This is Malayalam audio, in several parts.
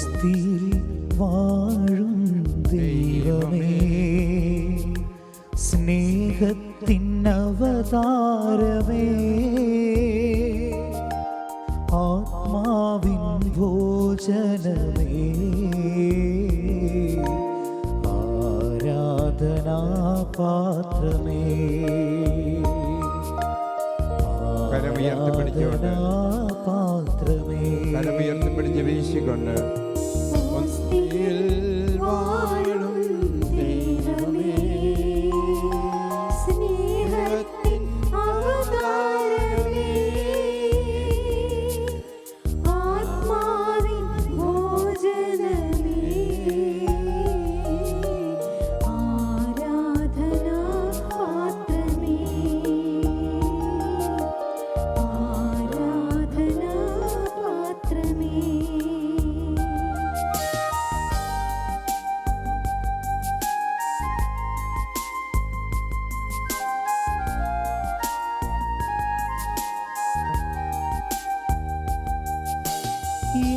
ഓസ്തിയിൽ വാഴും ദൈവമേ, സ്നേഹത്തിൻ അവതാരമേ, ആത്മാവിൻ ഭോജനമേ, ആരാധനാപാത്രമേ, പാത്രമേ, കരമുയർത്തിപ്പിടിച്ച് വീശിക്കൊണ്ട്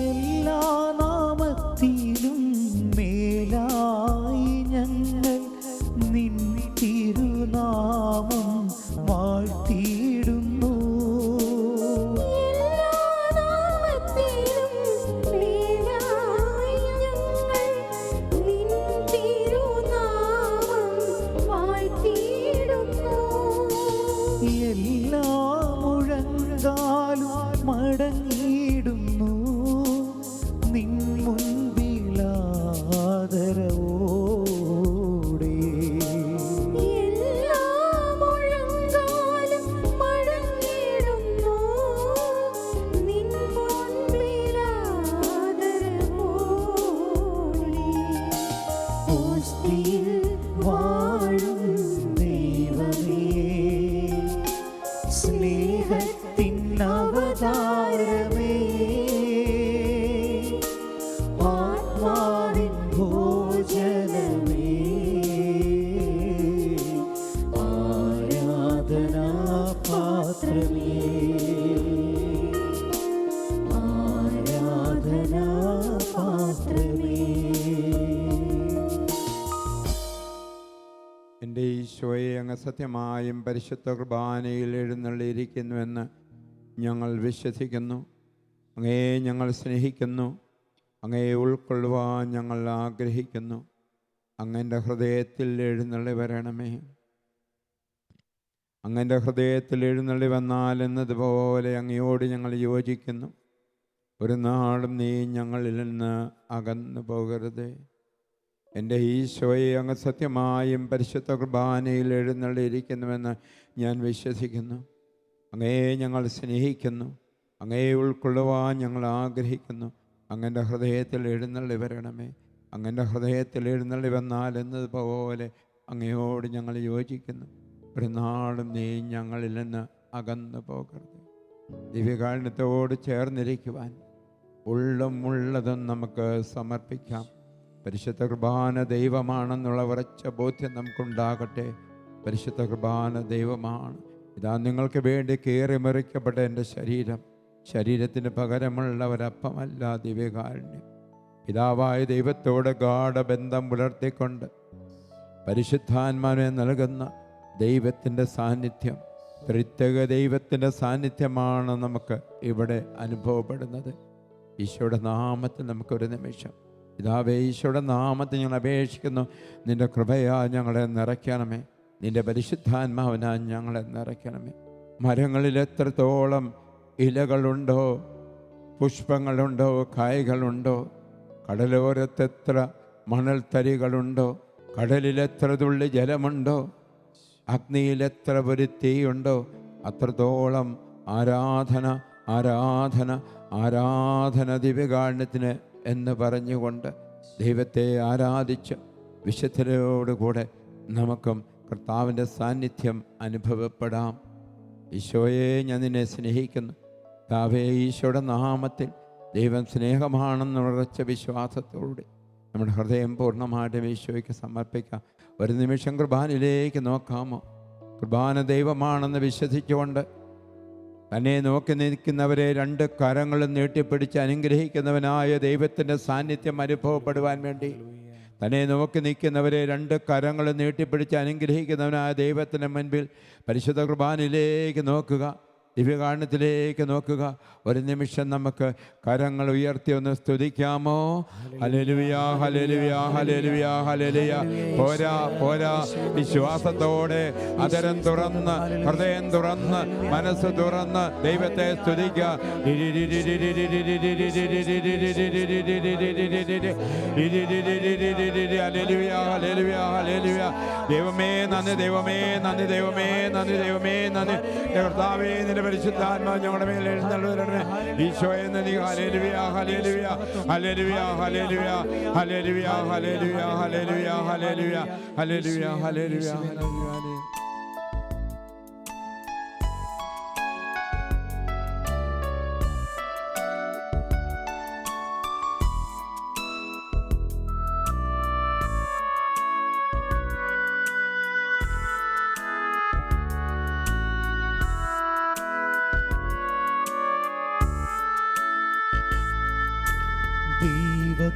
എല്ലാ നാമത്തിലും മേലായി ഞങ്ങൾ നിൻ തിരുനാമം വാഴ്ത്തിയിടുന്നു. എല്ലാ മുഴങ്കാലും മടങ്ങിയിടുന്നു നിൻ മുൻപിലാദരവോടെ. ഓസ്തിയിൽ വാഴും ദൈവമേ, സ്നേഹത്തിൻ അവതാരമേ, ആത്മാവിൻ ഭോജനമേ, ആരാധനാപാത്രമേ, ആരാധനാപാത്രമേ. എൻ്റെ ഈശോയെ, അങ്ങ് സത്യമായും പരിശുദ്ധ കുർബാനയിൽ എഴുന്നള്ളിയിരിക്കുന്നുവെന്ന് ഞങ്ങൾ വിശ്വസിക്കുന്നു. അങ്ങയെ ഞങ്ങൾ സ്നേഹിക്കുന്നു, അങ്ങയെ ഉൾക്കൊള്ളുവാൻ ഞങ്ങൾ ആഗ്രഹിക്കുന്നു. അങ്ങൻ്റെ ഹൃദയത്തിൽ എഴുന്നള്ളി വരണമേ. അങ്ങൻ്റെ ഹൃദയത്തിൽ എഴുന്നള്ളി വന്നാൽ എന്നതുപോലെ അങ്ങയോട് ഞങ്ങൾ യോജിക്കുന്നു. ഒരു നാളും നീ ഞങ്ങളിൽ നിന്ന് അകന്നു പോകരുതേ. എൻ്റെ ഈശോയെ, അങ്ങ് സത്യമായും പരിശുദ്ധ കുർബാനയിൽ എഴുന്നള്ളിയിരിക്കുന്നുവെന്ന് ഞാൻ വിശ്വസിക്കുന്നു. അങ്ങയെ ഞങ്ങൾ സ്നേഹിക്കുന്നു, അങ്ങയെ ഉൾക്കൊള്ളുവാൻ ഞങ്ങൾ ആഗ്രഹിക്കുന്നു. അങ്ങൻ്റെ ഹൃദയത്തിൽ എഴുന്നള്ളി വരണമേ. അങ്ങൻ്റെ ഹൃദയത്തിൽ എഴുന്നള്ളി വന്നാൽ എന്നതുപോലെ അങ്ങയോട് ഞങ്ങൾ യോജിക്കുന്നു. ഒരു നാളും നീ ഞങ്ങളിൽ നിന്ന് അകന്നു പോകരുത്. ദിവ്യകാരുണ്യത്തോട് ചേർന്നിരിക്കുവാൻ ഉള്ളതും നമുക്ക് സമർപ്പിക്കാം. പരിശുദ്ധ കുർബാന ദൈവമാണെന്നുള്ള ഉറച്ച ബോധ്യം നമുക്കുണ്ടാകട്ടെ. പരിശുദ്ധ കുർബാന ദൈവമാണ്. ഇതാ നിങ്ങൾക്ക് വേണ്ടി കീറിമുറിക്കപ്പെട്ട എൻ്റെ ശരീരത്തിന് പകരമുള്ള ഒരപ്പമല്ല ദിവ്യകാരുണ്യം. പിതാവായ ദൈവത്തോട് ഗാഢബന്ധം പുലർത്തിക്കൊണ്ട് പരിശുദ്ധാത്മാവിനെ നൽകുന്ന ദൈവത്തിൻ്റെ സാന്നിധ്യം, ത്രിത്വക ദൈവത്തിൻ്റെ സാന്നിധ്യമാണ് നമുക്ക് ഇവിടെ അനുഭവപ്പെടുന്നത്. ഈശോയുടെ നാമത്തിൽ നമുക്കൊരു നിമിഷം, പിതാവേ, ഈശോയുടെ നാമത്തിൽ ഞങ്ങൾ അപേക്ഷിക്കുന്നു. നിൻ്റെ കൃപയാ ഞങ്ങളെ നിറയ്ക്കണമേ. നിൻ്റെ പരിശുദ്ധാത്മാവിനാ ഞങ്ങളെ നിറയ്ക്കണമേ. മരങ്ങളിൽ എത്രത്തോളം ഇലകളുണ്ടോ, പുഷ്പങ്ങളുണ്ടോ, കായ്കളുണ്ടോ, കടലോരത്തെത്ര മണൽത്തരികളുണ്ടോ, കടലിലെത്ര തുള്ളി ജലമുണ്ടോ, അഗ്നിയിലെത്ര ഒരു തീയുണ്ടോ, അത്രത്തോളം ആരാധന ആരാധന ആരാധന ദിവ്യകാരുണ്യത്തിന് എന്ന് പറഞ്ഞുകൊണ്ട് ദൈവത്തെ ആരാധിച്ച് വിശുദ്ധരോടുകൂടെ നമുക്കും കർത്താവിൻ്റെ സാന്നിധ്യം അനുഭവപ്പെടാം. ഈശോയെ, ഞാൻ നിന്നെ സ്നേഹിക്കുന്നു. കർത്താവേ, ഈശോയുടെ നാമത്തിൽ ദൈവം സ്നേഹമാണെന്ന് ഉറച്ച വിശ്വാസത്തോടെ നമ്മുടെ ഹൃദയം പൂർണ്ണമായിട്ടും ഈശോയ്ക്ക് സമർപ്പിക്കാം. ഒരു നിമിഷം കുർബാനയിലേക്ക് നോക്കാമോ? കുർബാന ദൈവമാണെന്ന് വിശ്വസിച്ചുകൊണ്ട് തന്നെ നോക്കി നിൽക്കുന്നവരെ രണ്ട് കരങ്ങളും നീട്ടിപ്പിടിച്ച് അനുഗ്രഹിക്കുന്നവനായ ദൈവത്തിൻ്റെ സാന്നിധ്യം അനുഭവപ്പെടുവാൻ വേണ്ടി, തന്നെ നോക്കി നിൽക്കുന്നവരെ രണ്ട് കരങ്ങളും നീട്ടിപ്പിടിച്ച് അനുഗ്രഹിക്കുന്നവനായ ദൈവത്തിൻ്റെ മുൻപിൽ പരിശുദ്ധ കുർബാനയിലേക്ക് നോക്കുക, ദിവ്യകാരണത്തിലേക്ക് നോക്കുക. ഒരു നിമിഷം നമുക്ക് കരങ്ങൾ ഉയർത്തി ഒന്ന് സ്തുതിക്കാമോ? ഹല്ലേലൂയ, ഹല്ലേലൂയ, ഹല്ലേലൂയ, ഹല്ലേലൂയ. പോരാ പോരാ, വിശ്വാസത്തോടെ അതരം തുറന്ന്, ഹൃദയം തുറന്ന്, മനസ്സ് തുറന്ന് ദൈവത്തെ സ്തുതിക്കുക. ഹല്ലേലൂയ, ഹല്ലേലൂയ, ഹല്ലേലൂയ. ദൈവമേ നന്ദി, ദൈവമേ നന്ദി, ദൈവമേ നന്ദി, ദൈവമേ നന്ദി. കർത്താവേ, നിന്റെ പരിശുദ്ധാത്മാവ് ഞങ്ങളുടെ മേൽ എഴുന്നള്ളണമേ. ഈശോയെ നന്ദി. ഹല്ലേലൂയ, ഹല്ലേലൂയ, ഹല്ലേലൂയ, ഹല്ലേലൂയ, ഹല്ലേലൂയ, ഹല്ലേലൂയ, ഹല്ലേലൂയ, ഹല്ലേലൂയ, ഹല്ലേലൂയ, ഹല്ലേലൂയ, ഹല്ലേലൂയ.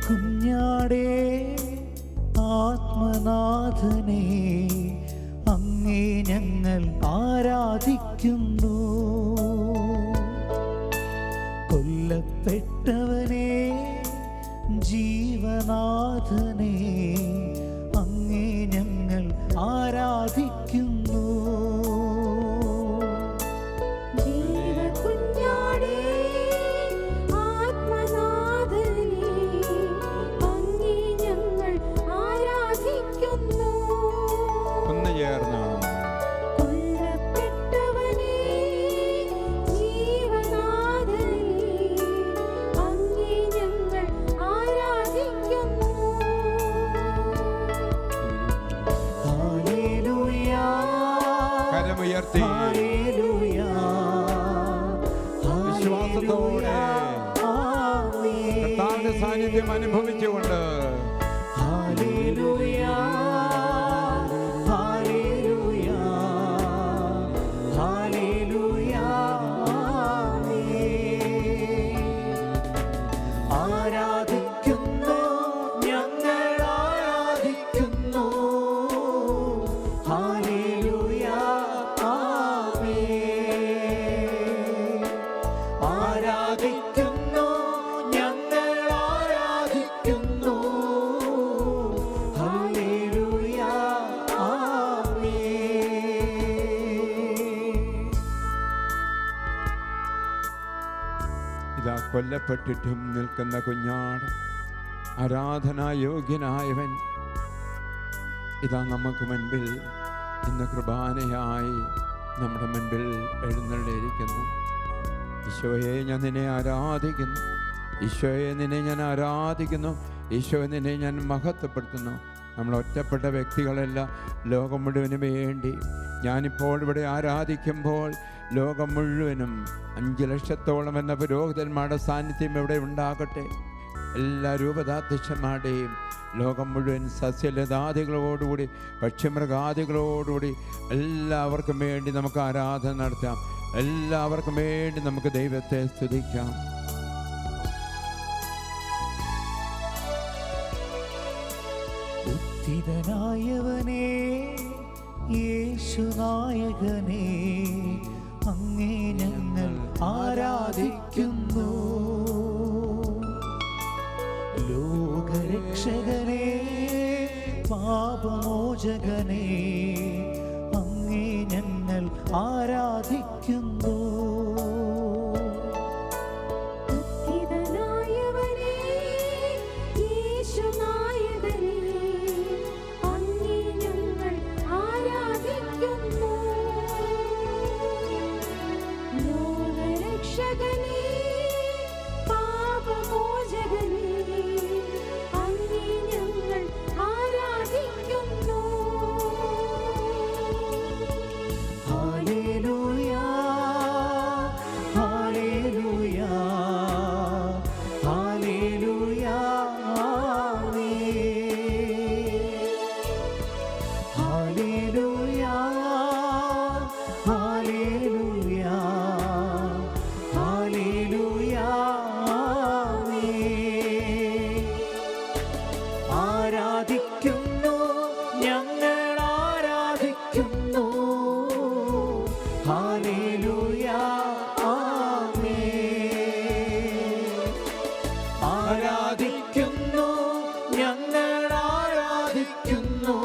കുഞ്ഞാടേ ആത്മനാഥനെ അങ്ങേ ഞങ്ങൾ ആരാധിക്കുന്നു. കൊല്ലപ്പെട്ടവനെ ജീവനാഥനെ അങ്ങേ ഞങ്ങൾ ആരാധിക്കുന്നു. വിശ്വാസത്തോടെ കർത്താവിന്റെ സാന്നിധ്യം അനുഭവിച്ചുകൊണ്ട് ഹല്ലേലൂയ, ഹല്ലേലൂയ, ഹല്ലേലൂയ. ആരാധിക്കുന്നു, ഞങ്ങൾ ആരാധിക്കുന്നു. ഹല്ലേലൂയ, ആരാധിക്കുന്നു, ഞങ്ങൾ ആരാധിക്കുന്നു. ഹല്ലേലൂയ, ഇതാ കൊല്ലപ്പെട്ടിട്ടും നിൽക്കുന്ന കുഞ്ഞാട്, ആരാധനായോഗ്യനായവൻ ഇതാ നമുക്ക് മുൻപിൽ ഇന്ന് കൃപാനയായി നമ്മുടെ മുൻപിൽ എഴുന്നള്ളിയിരിക്കുന്നു. ഈശോയെ, ഞാൻ നിന്നെ ആരാധിക്കുന്നു. ഈശോയെ, നിന്നെ ഞാൻ ആരാധിക്കുന്നു. ഈശോയെ, നിന്നെ ഞാൻ മഹത്വപ്പെടുത്തുന്നു. നമ്മൾ ഒറ്റപ്പെട്ട വ്യക്തികളല്ല, ലോകം മുഴുവന് വേണ്ടി ഞാനിപ്പോൾ ഇവിടെ ആരാധിക്കുമ്പോൾ ലോകം മുഴുവനും 5 ലക്ഷത്തോളം എന്ന പുരോഹിതന്മാരുടെ സാന്നിധ്യം ഇവിടെ ഉണ്ടാകട്ടെ. എല്ലാ രൂപതാധ്യക്ഷന്മാരുടെയും ലോകം മുഴുവൻ സസ്യലതാദികളോടുകൂടി പക്ഷിമൃഗാദികളോടുകൂടി എല്ലാവർക്കും വേണ്ടി നമുക്ക് ആരാധന നടത്താം. എല്ലാവർക്കും വേണ്ടി നമുക്ക് ദൈവത്തെ സ്തുതിക്കാം. ഉദ്ധിതനായവനേ, യേശുനായകനേ, അങ്ങേ ഞങ്ങൾ ആരാധിക്കുന്നു. ലോകരക്ഷകനേ, പാപമോചകനേ, അങ്ങേ ഞങ്ങൾ ആരാധിക്കുന്നു. Hallelujah, hallelujah, ഹല്ലേലൂയ ആരാധിക്കുന്നു ഞങ്ങൾ ആരാധിക്കുന്നു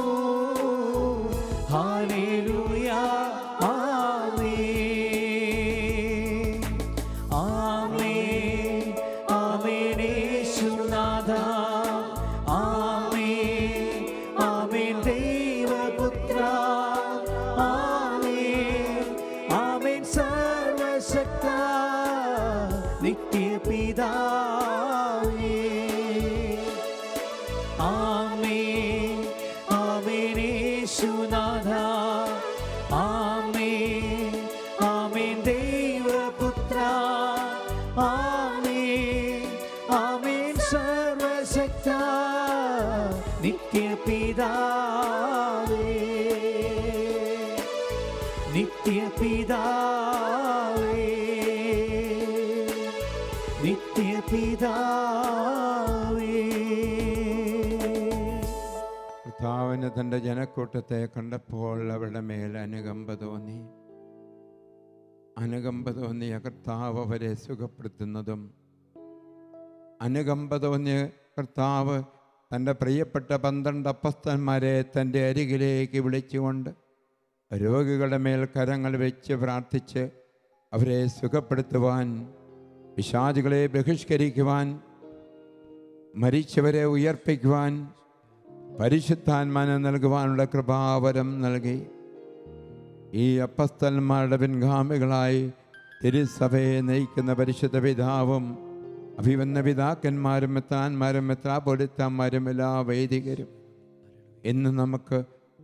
ഹല്ലേലൂയ ആമേൻ ആമേൻ ആമേൻ യേശുനാഥ ആമേൻ ആമേൻ ദൈവപുത്ര ആമേൻ ആമേൻ സർവശക്ത നിത്യപിതാവേ ആമേൻ ആമേൻ യേശുനാഥ ആമേൻ ആമേൻ ദൈവപുത്ര ആമേൻ ആമേൻ സർവശക്ത നിത്യപിതാവേ നിത്യപിതാവേ നിത്യപിതാവേ. കർത്താവിന് തൻ്റെ ജനക്കൂട്ടത്തെ കണ്ടപ്പോൾ അവരുടെ മേൽ അനുകമ്പ തോന്നിയ കർത്താവ് അവരെ സുഖപ്പെടുത്തുന്നതും, അനുകമ്പ തോന്നിയ കർത്താവ് തൻ്റെ പ്രിയപ്പെട്ട 12 അപ്പസ്തന്മാരെ തൻ്റെ അരികിലേക്ക് വിളിച്ചുകൊണ്ട് രോഗികളുടെ മേൽ കരങ്ങൾ വെച്ച് പ്രാർത്ഥിച്ച് അവരെ സുഖപ്പെടുത്തുവാൻ, പിശാചുകളെ ബഹിഷ്കരിക്കുവാൻ, മരിച്ചവരെ ഉയർപ്പിക്കുവാൻ, പരിശുദ്ധാത്മാവിനെ നൽകുവാനുള്ള കൃപാവരം നൽകി. ഈ അപ്പസ്തന്മാരുടെ പിൻഗാമികളായി തിരുസഭയെ നയിക്കുന്ന പരിശുദ്ധ പിതാവും അഭിവന്ന പിതാക്കന്മാരും മെത്രാന്മാരും മെത്രാപ്പൊലിത്തന്മാരും എല്ലാ വൈദികരും ഇന്ന് നമുക്ക്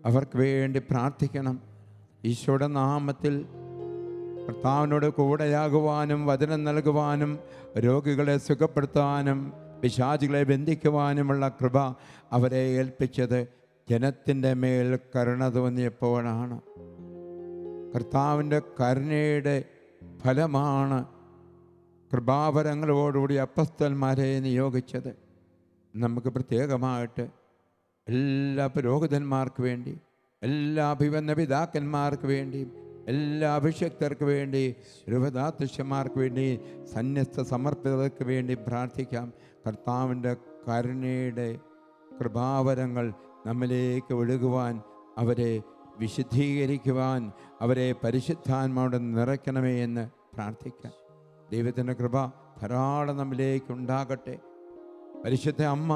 അവർക്ക് വേണ്ടി പ്രാർത്ഥിക്കണം. ഈശോയുടെ നാമത്തിൽ കർത്താവിനോട് കൂടെയാകുവാനും വചനം നൽകുവാനും രോഗികളെ സുഖപ്പെടുത്താനും പിശാചുകളെ ബന്ധിക്കുവാനുമുള്ള കൃപ അവരെ ഏൽപ്പിച്ചത് ജനത്തിൻ്റെ മേൽ കരുണ തോന്നിയപ്പോഴാണ്. കർത്താവിൻ്റെ കരുണയുടെ ഫലമാണ് കൃപാവരങ്ങളോടുകൂടി അപ്പസ്തന്മാരെ നിയോഗിച്ചത്. നമുക്ക് പ്രത്യേകമായിട്ട് എല്ലാ പുരോഹിതന്മാർക്ക് വേണ്ടി, എല്ലാ അഭിവന്ന പിതാക്കന്മാർക്ക് വേണ്ടി, എല്ലാ അഭിഷക്തർക്ക് വേണ്ടി, രൂപതാധ്യക്ഷന്മാർക്ക് വേണ്ടി, സന്യസ്ത സമർപ്പിതർക്ക് വേണ്ടി പ്രാർത്ഥിക്കാം. കർത്താവിൻ്റെ കരുണയുടെ കൃപാവരങ്ങൾ നമ്മിലേക്ക് ഒഴുകുവാൻ, അവരെ വിശുദ്ധീകരിക്കുവാൻ, അവരെ പരിശുദ്ധാത്മാവോട് നിറയ്ക്കണമേ എന്ന് പ്രാർത്ഥിക്കാം. ദൈവത്തിൻ്റെ കൃപ ധാരാളം നമ്മിലേക്ക് ഉണ്ടാകട്ടെ. പരിശുദ്ധ അമ്മ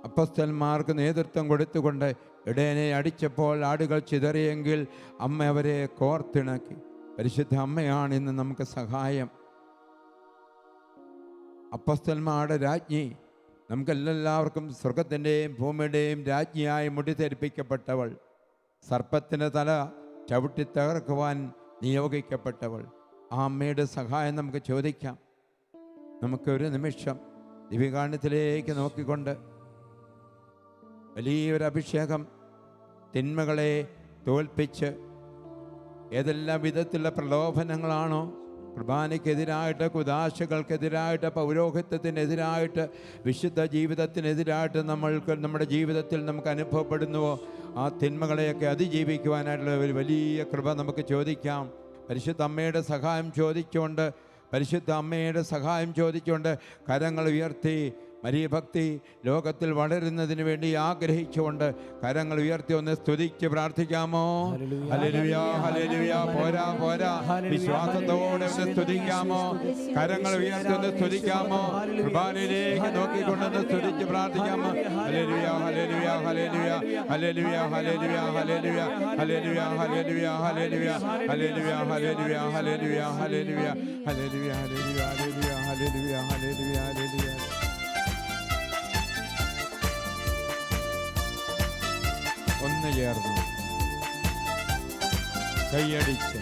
അപ്പസ്തന്മാർക്ക് നേതൃത്വം കൊടുത്തുകൊണ്ട് ഇടയനെ അടിച്ചപ്പോൾ ആടുകൾ ചിതറിയെങ്കിൽ അമ്മ അവരെ കോർത്തിണക്കി. പരിശുദ്ധ അമ്മയാണ് ഇന്ന് നമുക്ക് സഹായം. അപ്പസ്തന്മാരുടെ രാജ്ഞി, നമുക്കെല്ലാവർക്കും സ്വർഗത്തിൻ്റെയും ഭൂമിയുടെയും രാജ്ഞിയായി മുടിധരിപ്പിക്കപ്പെട്ടവൾ, സർപ്പത്തിൻ്റെ തല ചവിട്ടി തകർക്കുവാൻ നിയോഗിക്കപ്പെട്ടവൾ. ആ അമ്മയുടെ സഹായം നമുക്ക് ചോദിക്കാം. നമുക്കൊരു നിമിഷം ദിവ്യകാരുണ്യത്തിലേക്ക് നോക്കിക്കൊണ്ട് വലിയൊരു അഭിഷേകം തിന്മകളെ തോൽപ്പിച്ച് ഏതെല്ലാം വിധത്തിലുള്ള പ്രലോഭനങ്ങളാണോ, കുർബാനയ്ക്കെതിരായിട്ട്, കുദാശകൾക്കെതിരായിട്ട്, പൗരോഹിത്യത്തിനെതിരായിട്ട്, വിശുദ്ധ ജീവിതത്തിനെതിരായിട്ട് നമ്മുടെ ജീവിതത്തിൽ നമുക്ക് അനുഭവപ്പെടുന്നുവോ, ആ തിന്മകളെയൊക്കെ അതിജീവിക്കുവാനായിട്ടുള്ള ഒരു വലിയ കൃപ നമുക്ക് ചോദിക്കാം. പരിശുദ്ധ അമ്മയുടെ സഹായം ചോദിച്ചുകൊണ്ട് കരങ്ങൾ ഉയർത്തി മരിയഭക്തി ലോകത്തിൽ വളരുന്നതിന് വേണ്ടി ആഗ്രഹിച്ചുകൊണ്ട് കരങ്ങൾ ഉയർത്തി ഒന്ന് സ്തുതിച്ച് പ്രാർത്ഥിക്കാമോ? ഹല്ലേലൂയ, ഹല്ലേലൂയ. പോരാ വിശ്വാസത്തോടെ ഒന്ന് സ്തുതിക്കാമോ? കരങ്ങൾ ഉയർത്തി ഒന്ന് സ്തുതിക്കാമോ? കൃപാലയിലേക്ക് നോക്കിക്കൊണ്ടൊന്ന് സ്തുതിച്ച് പ്രാർത്ഥിക്കാമോ? ഹല്ലേലൂയ, ഹല്ലേലൂയ, ഹല്ലേലൂയ, ഹല്ലേലൂയ, ഹല്ലേലൂയ, ഹല്ലേലൂയ, ഹല്ലേലൂയ, ഹല്ലേലൂയ, ഹല്ലേലൂയ, ഹല്ലേലൂയ, ഹല്ലേലൂയ, ഹല്ലേലൂയ, ഹല്ലേലൂയ, ഹല്ലേലൂയ, ഹല്ലേലൂയ, ഹല്ലേലൂയ, ഹല്ലേലൂയ, ഹല്ലേലൂയ. ഒന്ന് ചേർന്നു കൈയടിച്ച്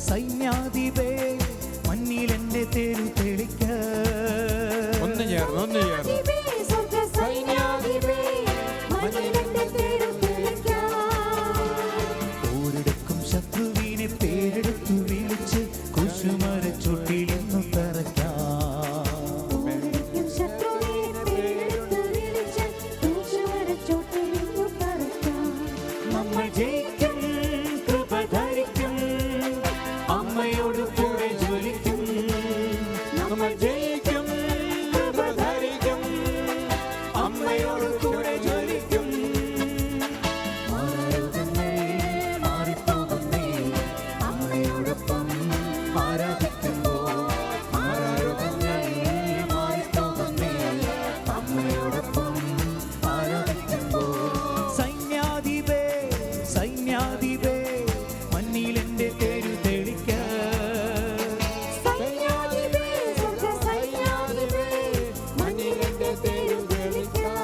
സൈന്യാധിപേ മണ്ണിലെന്റെ തേരു തെളിക്ക. ഒന്ന് ചേർന്ന് പോരെടുക്കും ശത്രുവിനെ പേരെടുത്തു വിളിച്ച് കുശുമരച്ചോട്ടിലിന്നു തറയ്ക്കാം. ഓടിക്കും ശത്രുവിനെ പേരെടുത്ത് വിളിച്ച് കുശുമരച്ചോട്ടിലിന്നു തറയ്ക്കാം. നമ്മൾ ജയിക്കും, കൃപ ധരിക്കും, അമ്മയോട് കൂടെ ജ്വലിക്കും. നമ്മൾ ജയിക്കും, കൃപ ധരിക്കും, അമ്മയോട് കൂടെ ജ്വലിക്കും. മാറാരോഗങ്ങൾ മാറിപ്പോകുന്നേ, അമ്മയോടൊപ്പം ആരാധിക്കുമ്പോൾ. മാറാരോഗങ്ങൾ മാറിപ്പോകുന്നേ, അമ്മയോടൊപ്പം ആരാധിക്കുമ്പോൾ. സൈന്യാധിപേ, സൈന്യാധിപേ, മണ്ണിലെന്റെ പേര് തെളിക്ക. സൈന്യാധിപേ, സ്വർഗ്ഗ സൈന്യാധിപേ, മണ്ണിലെന്റെ പേര് തെളിക്കാം.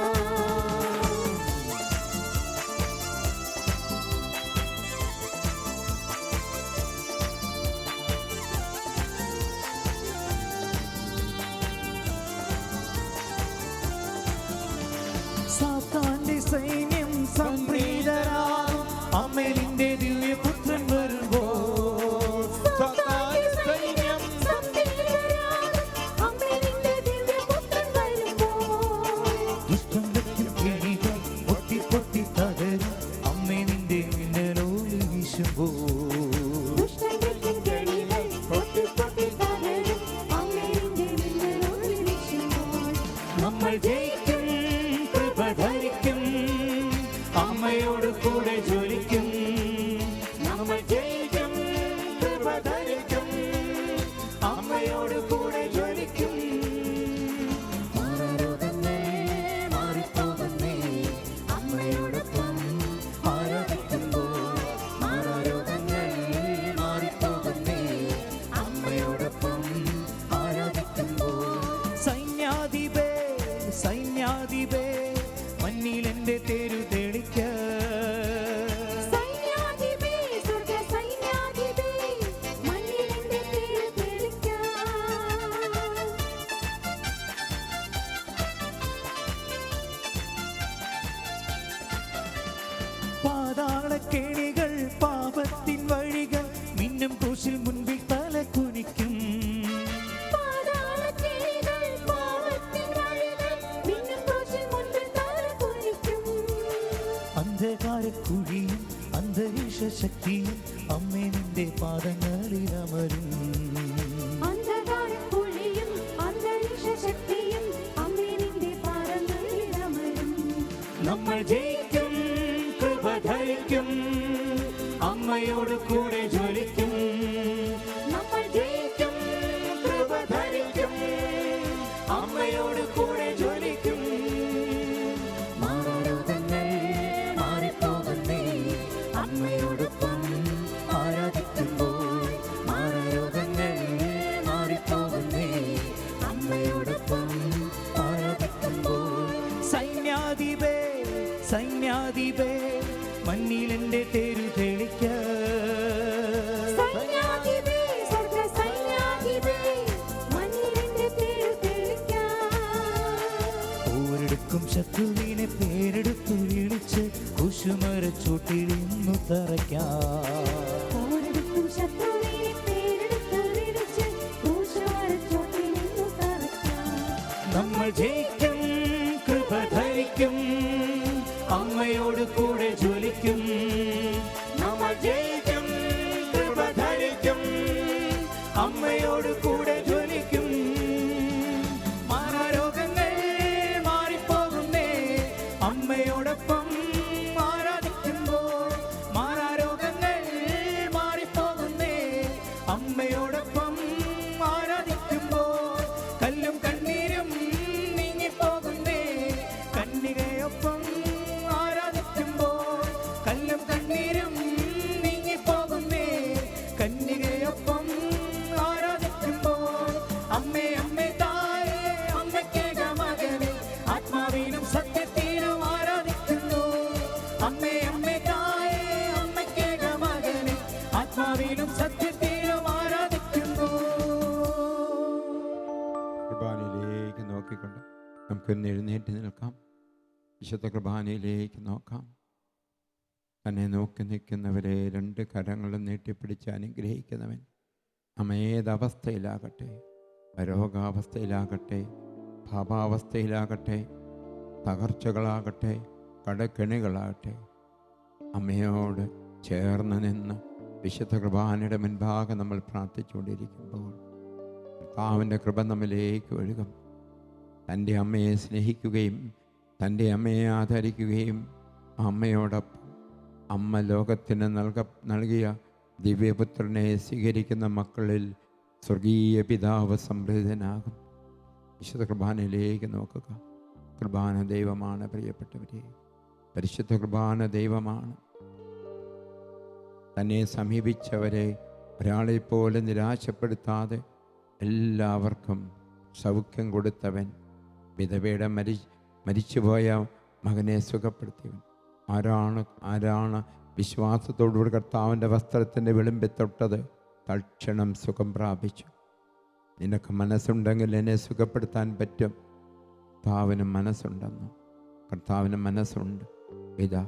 സാത്താന്റെ സൈന്യം സംപ്രീതരാം, അമ്മേലിന്റെ ദിവ്യപുത്രൻ വരുമ്പോൾ. സാത്താന്റെ സൈന്യം അമ്മേനിന്റെ ദിവ്യപുത്രൻ വരുമ്പോൾ. ദുഷ്ടം വെക്കും കെണികൾ പൊട്ടി പൊട്ടി തകരും, അമ്മേ നിന്റെ മിന്നലോട് വീശുമ്പോൾ. ദുഷ്ടന്റെ കെണികൾ പൊട്ടി പൊട്ടി തകരും, അമ്മേനിന്റെ മിന്നലോട് വീശുമ്പോൾ. നമ്മൾ ജയിക്കും, കൃപ ധരിക്കും, അമ്മയോട് കൂടെ ജ്വലിക്കും. നമ്മൾ ജയിക്കും, കൃപ ധരിക്കും, അമ്മയോട് കൂടെ ജ്വലിക്കും. മാറാരോഗങ്ങൾ മാറിപ്പോകുന്നേ, അമ്മയോടൊപ്പം ആരാധിക്കുമ്പോൾ. മാറാരോഗങ്ങൾ മാറിപ്പോകുന്നേ, അമ്മയോടൊപ്പം ആരാധിക്കുമ്പോൾ. സൈന്യാധിപേ, സൈന്യാധിപേ, മണ്ണിലെന്റെ തേരു തെളിക്ക. സൈന്യാധിപേ, സ്വർഗ്ഗ സൈന്യാധിപേ, മണ്ണിലെന്റെ പേര് തെളിക്കാം. പാതാളക്കെണികൾ പാപത്തിൻ വഴികൾ മിന്നും ക്രൂശിൽ മുൻപിൽ തല കുനിക്കും. പാതാളക്കെണികൾ പാപത്തിൻ വഴികൾ മിന്നും ക്രൂശിൽ മുൻപിൽ തല കുനിക്കും. അന്ധകാരക്കുഴിയും അന്തരീക്ഷ ശക്തിയും അമ്മേ നിന്റെ പാദങ്ങളിൽ അമരും. അന്ധകാരക്കുഴിയും അന്തരീക്ഷ ശക്തിയും അമ്മേനിന്റെ പാദങ്ങളിൽ അമരും. നമ്മൾ ജയിക്കും, കൃപ ധരിക്കും, അമ്മയോട് കൂടെ ജ്വലിക്കും. നമ്മൾ ജയിക്കും, കൃപ ധരിക്കും, അമ്മയോട് കൂടെ ജ്വലിക്കും. മാറാരോഗങ്ങൾ മാറിപ്പോകുന്നേ, അമ്മയോടൊപ്പം ആരാധിക്കുമ്പോൾ. മാറാരോഗങ്ങൾ മാറിപ്പോകുന്നേ, അമ്മയോടൊപ്പം ആരാധിക്കുമ്പോൾ. സൈന്യാധിപേ, സൈന്യാധിപേ, മണ്ണിലെന്റെ തേരു തെളിക്ക. സൈന്യാധിപേ, സ്വർഗ്ഗ സൈന്യാധിപേ, മണ്ണിലെന്റെ പേര് തെളിക്കാം. ഓരെടുക്കും ശത്രുവിനെ പേരെടുത്തു വിളിച്ച് കുശുമരച്ചോട്ടിലിന്നു തറയ്ക്കാം. ഓരെടുക്കും ശത്രുവിനെ പേരെടുത്ത് വിളിച്ച് ക്രൂശുമരച്ചോട്ടിലിന്നു തറയ്ക്കാം. നമ്മൾ ജയിക്കും, കൃപ ധരിക്കും, അമ്മയോട് കൂടെ ജ്വലിക്കും. നമ്മൾ ജയിക്കും, കൃപ ധരിക്കും, അമ്മയോട് കൂടെ ജ്വലിക്കും. മാറാരോഗങ്ങൾ മാറിപ്പോകുന്നേ, അമ്മയോടൊപ്പം ആരാധിക്കുമ്പോൾ. മാറാരോഗങ്ങൾ മാറിപ്പോകുന്നേ, അമ്മയോടൊപ്പം ആരാധിക്കുമ്പോൾ. കല്ലും കണ്ണീരും നീങ്ങിപ്പോകുന്നേ, കന്യകയൊപ്പം ആരാധിക്കുമ്പോൾ. കല്ലും കണ്ണീരും നീങ്ങിപ്പോകുന്നേ, കന്യകയൊപ്പം ആരാധിക്കുമ്പോൾ. അമ്മേ, അമ്മേ തായേ, അമ്മയ്ക്കേക മകനെ, ആത്മാവിലും സത്യത്തിലും ആരാധിക്കുന്നു. അമ്മേ, അമ്മേ തായേ, അമ്മയ്ക്കേക മകനെ, ആത്മാവിലും സത്യത്തിലും ആരാധിക്കുന്നു. കുർബാനയിലേക്ക് നോക്കിക്കൊണ്ട് നമുക്കൊന്ന് എഴുന്നേറ്റ് നിൽക്കാം. വിശുദ്ധ കുർബാനയിലേക്ക് നോക്കാം. തന്നെ നോക്കി നിൽക്കുന്നവരെ രണ്ട് കരങ്ങളും നീട്ടിപ്പിടിച്ച് അനുഗ്രഹിക്കുന്നവൻ. ഏതവസ്ഥയിലാകട്ടെ, രോഗാവസ്ഥയിലാകട്ടെ, പാപാവസ്ഥയിലാകട്ടെ, തകർച്ചകളാകട്ടെ, കടക്കെണികളാകട്ടെ, അമ്മയോട് ചേർന്ന് നിന്ന് വിശുദ്ധ കുർബാനയുടെ മുൻപാകെ നമ്മൾ പ്രാർത്ഥിച്ചുകൊണ്ടിരിക്കുമ്പോൾ കർത്താവിൻ്റെ കൃപ നമ്മിലേക്ക് ഒഴുകും. തൻ്റെ അമ്മയെ സ്നേഹിക്കുകയും തൻ്റെ അമ്മയെ ആദരിക്കുകയും അമ്മയോടൊപ്പം അമ്മ ലോകത്തിന് നൽകിയ ദിവ്യപുത്രനെ സ്വീകരിക്കുന്ന മക്കളിൽ സ്വർഗീയ പിതാവ് സംപ്രീതനാകും. വിശുദ്ധ കുർബാനയിലേക്ക് നോക്കുക. കുർബാന ദൈവമാണ് പ്രിയപ്പെട്ടവരെ. പരിശുദ്ധ കുർബാന ദൈവമാണ്. തന്നെ സമീപിച്ചവരെ ഒരാളെപ്പോലെ നിരാശപ്പെടുത്താതെ എല്ലാവർക്കും സൗഖ്യം കൊടുത്തവൻ, വിധവയുടെ മരിച്ചുപോയ മകനെ സുഖപ്പെടുത്തിയവൻ. ആരാണ് വിശ്വാസത്തോടുകൂടി കർത്താവിൻ്റെ വസ്ത്രത്തിൻ്റെ വിളിമ്പി തൊട്ടത്? തൽക്ഷണം സുഖം പ്രാപിച്ചു. നിനക്ക് മനസ്സുണ്ടെങ്കിൽ എന്നെ സുഖപ്പെടുത്താൻ പറ്റും. കർത്താവിന് മനസ്സുണ്ടെന്നു. കർത്താവിന് മനസ്സുണ്ട്. ഇതാ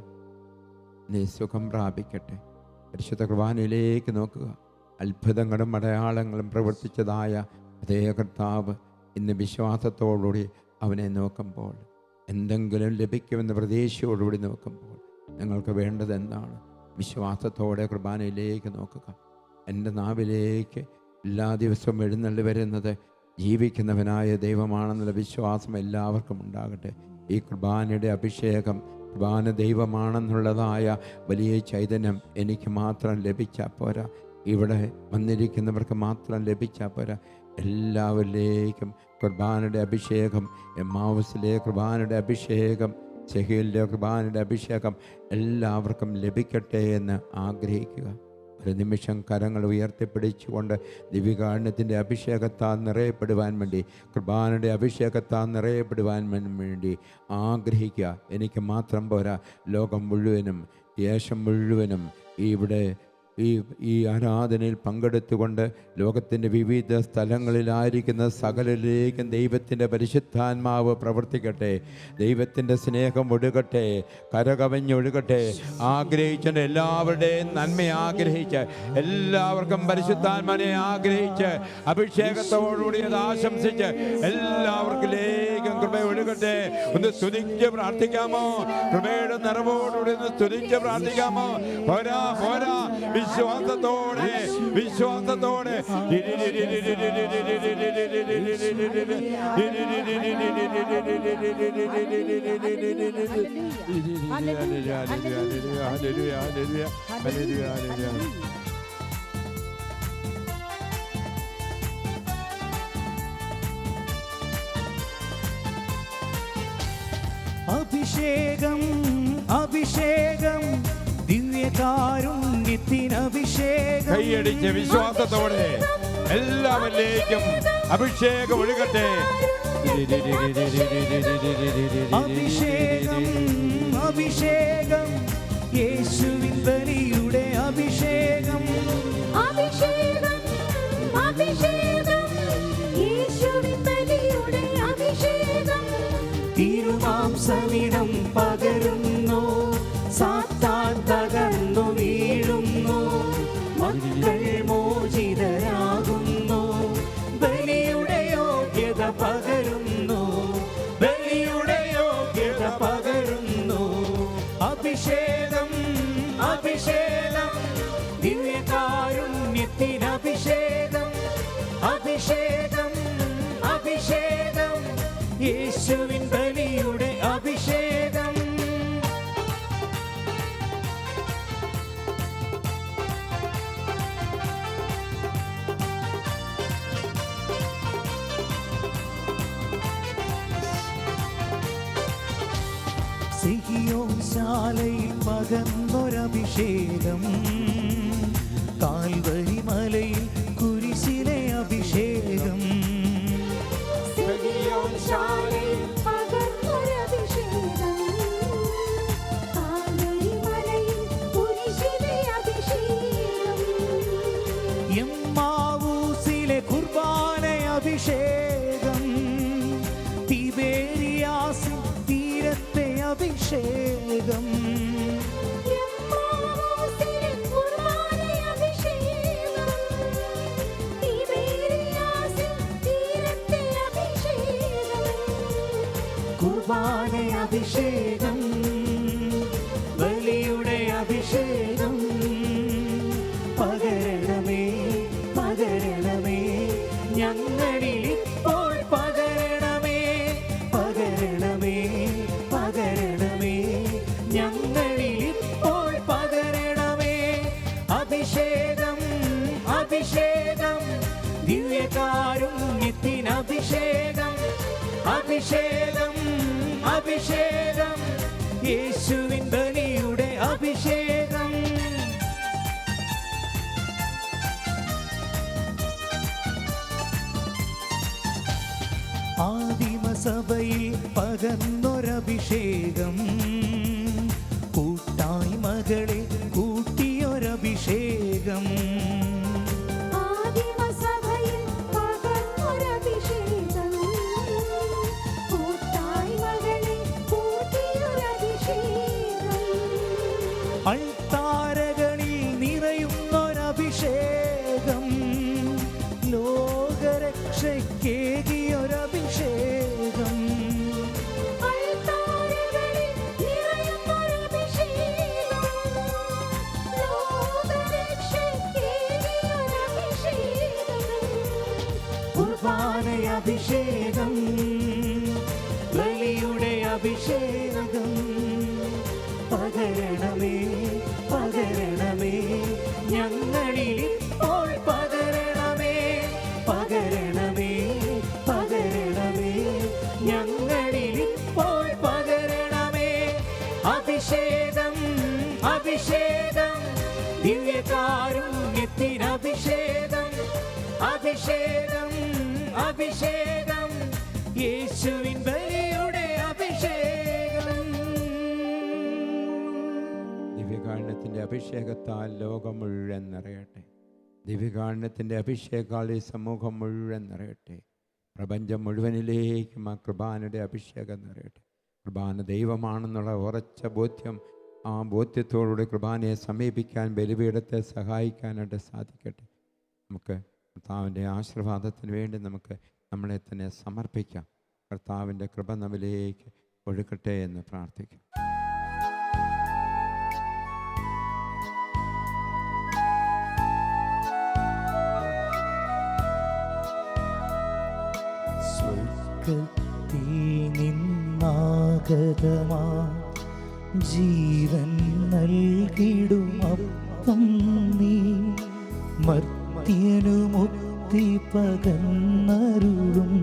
നീ സുഖം പ്രാപിക്കട്ടെ. പരിശുദ്ധ കുർബാനയിലേക്ക് നോക്കുക. അത്ഭുതങ്ങളും അടയാളങ്ങളും പ്രവർത്തിച്ചതായ അതേ കർത്താവ് ഇന്ന് വിശ്വാസത്തോടുകൂടി അവനെ നോക്കുമ്പോൾ, എന്തെങ്കിലും ലഭിക്കുമെന്ന പ്രതീക്ഷയോടുകൂടി നോക്കുമ്പോൾ നിങ്ങൾക്ക് വേണ്ടത് എന്താണ്? വിശ്വാസത്തോടെ കുർബാനയിലേക്ക് നോക്കുക. എൻ്റെ നാവിലേക്ക് എല്ലാ ദിവസവും എഴുന്നള്ളി വരുന്നത് ജീവിക്കുന്നവനായ ദൈവമാണെന്നുള്ള വിശ്വാസം എല്ലാവർക്കും ഉണ്ടാകട്ടെ. ഈ കുർബാനയുടെ അഭിഷേകം, കുർബാന ദൈവമാണെന്നുള്ളതായ വലിയ ചൈതന്യം എനിക്ക് മാത്രം ലഭിച്ചാൽ പോരാ, ഇവിടെ വന്നിരിക്കുന്നവർക്ക് മാത്രം ലഭിച്ചാൽ പോരാ, എല്ലാവരിലേക്കും കുർബാനയുടെ അഭിഷേകം, എമ്മാവുസിലെ കുർബാനയുടെ അഭിഷേകം, സെഹീലിലെ കുർബാനയുടെ അഭിഷേകം എല്ലാവർക്കും ലഭിക്കട്ടെ എന്ന് ആഗ്രഹിക്കുക. ഒരു നിമിഷം കരങ്ങൾ ഉയർത്തിപ്പിടിച്ചുകൊണ്ട് ദിവ്യകാരുണ്യത്തിൻ്റെ അഭിഷേകത്താൽ നിറയപ്പെടുവാൻ വേണ്ടി, കുർബാനയുടെ അഭിഷേകത്താൽ നിറയപ്പെടുവാൻ വേണ്ടി ആഗ്രഹിക്കുക. എനിക്ക് മാത്രം പോരാ, ലോകം മുഴുവനും, ദേശം മുഴുവനും ഇവിടെ ഈ ആരാധനയിൽ പങ്കെടുത്തുകൊണ്ട് ലോകത്തിൻ്റെ വിവിധ സ്ഥലങ്ങളിലായിരിക്കുന്ന സകലരിലേക്കും ദൈവത്തിൻ്റെ പരിശുദ്ധാത്മാവ് പ്രവർത്തിക്കട്ടെ. ദൈവത്തിൻ്റെ സ്നേഹം ഒഴുകട്ടെ, കരകവഞ്ഞൊഴുകട്ടെ. ആഗ്രഹിച്ച എല്ലാവരുടെയും നന്മ ആഗ്രഹിച്ച്, എല്ലാവർക്കും പരിശുദ്ധാത്മാവിനെ ആഗ്രഹിച്ച്, അഭിഷേകത്തോടുകൂടി അത് ആശംസിച്ച് എല്ലാവർക്കിലേക്കും കൃപ ഒഴുകട്ടെ. ഒന്ന് സ്തുതിച്ച് പ്രാർത്ഥിക്കാമോ? കൃപയുടെ നിറവോടുകൂടി ഒന്ന് സ്തുതിച്ച് പ്രാർത്ഥിക്കാമോ? പോരാ പോരാ, വിശ്വാസത്തോടെ വിശ്വാസത്തോടെ അഭിഷേകം അഭിഷേകം ദിവ്യകാരുണ്യത്തിനഭിഷേകം. കൈയടിച്ച് വിശ്വാസത്തോടെ എല്ലാവരിലേക്കും അഭിഷേകം ഒഴുകട്ടെ. അഭിഷേകം അഭിഷേകം യേശുവിൻ ബലിയുടെ അഭിഷേകം. അഭിഷേകം അഭിഷേകം യേശുവിൻ ബലിയുടെ അഭിഷേകം. തിരുമാംസമിടം പകരുന്നു, സാത്താൻ തകർന്നു വീഴുന്നു, മക്കൾ മോചിതരാകുന്നു. ബലിയുടെ യോഗ്യത പകരുന്നു, ബലിയുടെ യോഗ്യത പകരുന്നു. അഭിഷേകം അഭിഷേകം ദിവ്യകാരുണ്യത്തിനഭിഷേകം. അഭിഷേകം അഭിഷേകം യേശുവിൻ ബലിയുടെ അഭിഷേകം. സിഹിയോൻ ശാലയിൽ പകർന്നൊരഭിഷേകം, കാൽവരി മലയിൽ കുരിശിലെ അഭിഷേകം. സിഹിയോൻ ശാലയിൽ പകർന്നൊരഭിഷേകം, കാൽവരി മലയിൽ കുരിശിലെ അഭിഷേകം. എമ്മാവൂസിലെ കുർബാന അഭിഷേകം, തിബേരിയാസിൻ തീരത്തെ അഭിഷേകം. എമ്മാവൂസിലെ കുർബാന അഭിഷേകം, ബലിയുടെ അഭിഷേകം പകരണമേ, പകരണമേ ഞങ്ങളിൽ ഇപ്പോൾ പകരണമേ, പകരണമേ, പകരണമേ ഞങ്ങളിൽ ഇപ്പോൾ പകരണമേ. അഭിഷേകം, അഭിഷേകം ദിവ്യകാരുണ്യത്തിന് അഭിഷേകം, അഭിഷേകം, അഭിഷേകം യേശുവിൻ ബലിയുടെ അഭിഷേകം. ആദിമസഭയിൽ പകർന്നൊരഭിഷേകം, കൂട്ടായ്മകളെ കൂട്ടിയൊരഭിഷേകം. ആദിമസഭയിൽ പകർന്നൊരഭിഷേകം, കൂട്ടായ്മകളെ കൂട്ടിയൊരഭിഷേകം. അൾത്താരകളിൽ നിറയുന്നൊരഭിഷേകം, ലോകരക്ഷയ്ക്കേകിയൊരഭിഷേകം. അൾത്താരകളിൽ നിറയുന്നൊരഭിഷേകം, ലോകരക്ഷയ്ക്കേകിയൊരഭിഷേകം. കുർബാന അഭിഷേകം, ബലിയുടെ അഭിഷേകം പകരണമേ, പകരണമേ ഞങ്ങളിൽ ഇപ്പോൾ പകരണമേ, പകരണമേ, പകരണമേ ഞങ്ങളിൽ ഇപ്പോൾ പകരണമേ. അഭിഷേകം, അഭിഷേകം ദിവ്യകാരുണ്യത്തിന് അഭിഷേകം, അഭിഷേകം, അഭിഷേകം യേശുവിൻ ബലിയുടെ അഭിഷേകം. ദിവ്യകാരുണ്യത്തിൻ്റെ അഭിഷേകത്താൽ ലോകം മുഴുവൻ നിറയട്ടെ. ദിവ്യകാരുണ്യത്തിൻ്റെ അഭിഷേകത്താൽ ഈ സമൂഹം മുഴുവൻ നിറയട്ടെ. പ്രപഞ്ചം മുഴുവനിലേക്കും ആ കൃപാനയുടെ അഭിഷേകം നിറയട്ടെ. കൃപാന ദൈവമാണെന്നുള്ള ഉറച്ച ബോധ്യം, ആ ബോധ്യത്തോടുകൂടി കൃപാനയെ സമീപിക്കാൻ ബലിപീഠത്തെ സഹായിക്കാനായിട്ട് സാധിക്കട്ടെ. നമുക്ക് കർത്താവിൻ്റെ ആശീർവാദത്തിന് വേണ്ടി നമുക്ക് നമ്മളെ തന്നെ സമർപ്പിക്കാം. കർത്താവിൻ്റെ കൃപ നമ്മിലേക്ക് ഒഴുകട്ടെ എന്ന് പ്രാർത്ഥിക്കാം. സ്വർഗ്ഗത്തിൽ നിന്നാഗതമാ ജീവൻ നൽകിടും അപ്പം നീ, മർത്യനു മുക്തി പകർന്നരുളും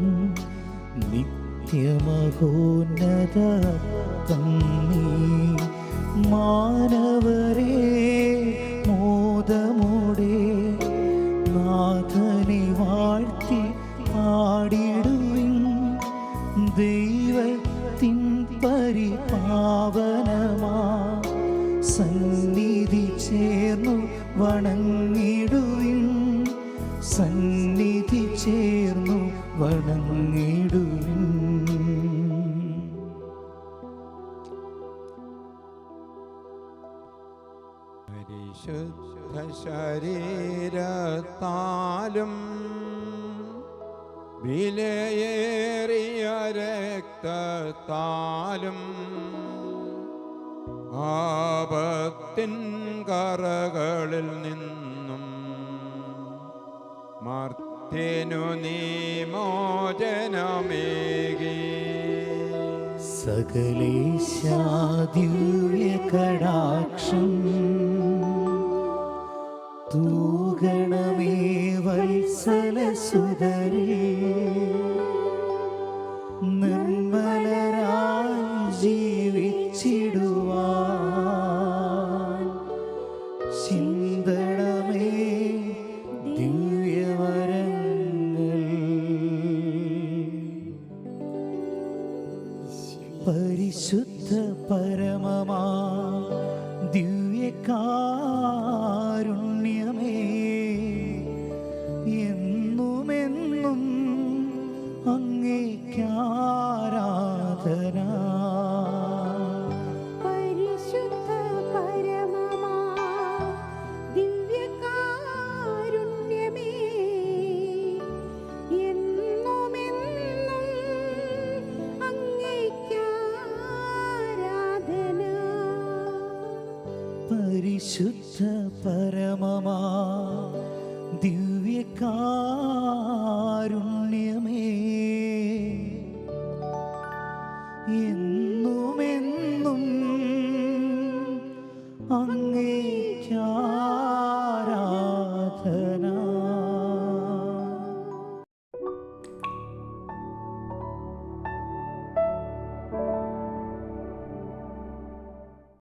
നിത്യമഹോന്നതം നീ. മാനവരേ മോദമോടെ നാഥനെ വാഴ്ത്തി പാടിടുവിൻ, ദൈവത്തിൻ പരിപാവനമാ സന്നിധി ചേർന്നു വണങ്ങിടുവിൻ, സന്നിധി ചേർന്നു വണങ്ങിടുവിൻ. പരിശുദ്ധ ശരീരത്താലും വിലയേറിയ രക്തത്താലും ആപത്തിൻ കറകളിൽ നിന്നും മർത്യനു നീ മോചനമേകി. സകലേശാദിവ്യ കടാക്ഷം തൂഗണമേ വത്സലസുതരേ, നിർമ്മലരായി ജീവിച്ചിടുവാൻ ചിന്തണമേ ദിവ്യവരങ്ങൾ. പരിശുദ്ധ പരമമാ ദിവ്യകാരുണ്യമേ, എന്നുമെന്നും ദിവ്യകാരുണ്യമേ എന്നുമെന്നും അങ്ങേക്കാരാധന.